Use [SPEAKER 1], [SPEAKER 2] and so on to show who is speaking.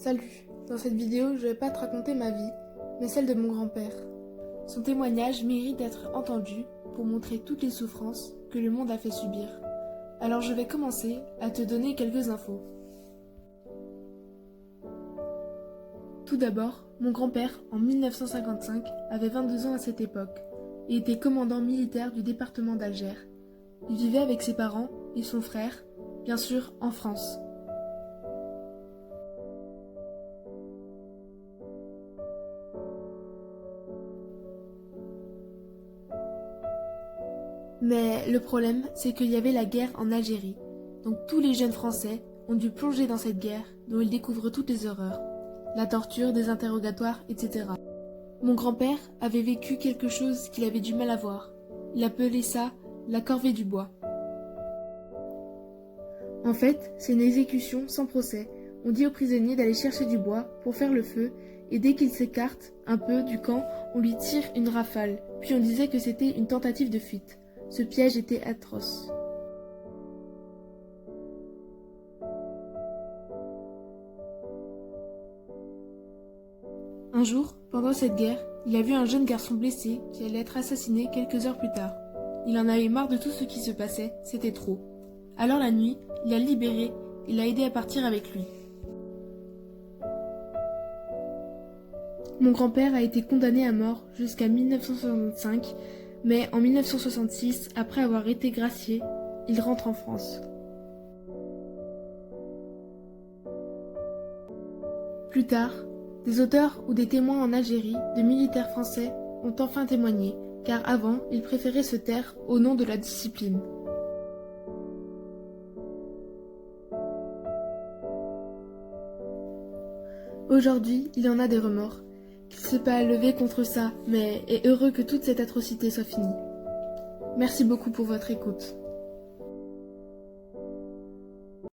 [SPEAKER 1] Salut, dans cette vidéo, je vais pas te raconter ma vie, mais celle de mon grand-père. Son témoignage mérite d'être entendu pour montrer toutes les souffrances que le monde a fait subir. Alors je vais commencer à te donner quelques infos. Tout d'abord, mon grand-père, en 1955, avait 22 ans à cette époque et était commandant militaire du département d'Alger. Il vivait avec ses parents et son frère, bien sûr, en France. Mais le problème, c'est qu'il y avait la guerre en Algérie. Donc tous les jeunes Français ont dû plonger dans cette guerre dont ils découvrent toutes les horreurs. La torture, des interrogatoires, etc. Mon grand-père avait vécu quelque chose qu'il avait du mal à voir. Il appelait ça la corvée du bois. En fait, c'est une exécution sans procès. On dit aux prisonniers d'aller chercher du bois pour faire le feu et dès qu'ils s'écartent un peu du camp, on lui tire une rafale. Puis on disait que c'était une tentative de fuite. Ce piège était atroce. Un jour, pendant cette guerre, il a vu un jeune garçon blessé qui allait être assassiné quelques heures plus tard. Il en avait marre de tout ce qui se passait, c'était trop. Alors la nuit, il l'a libéré et l'a aidé à partir avec lui. Mon grand-père a été condamné à mort jusqu'à 1965, mais en 1966, après avoir été gracié, il rentre en France. Plus tard, des auteurs ou des témoins en Algérie de militaires français ont enfin témoigné, car avant, ils préféraient se taire au nom de la discipline. Aujourd'hui, il en a des remords. Il ne s'est pas levé contre ça, mais est heureux que toute cette atrocité soit finie. Merci beaucoup pour votre écoute.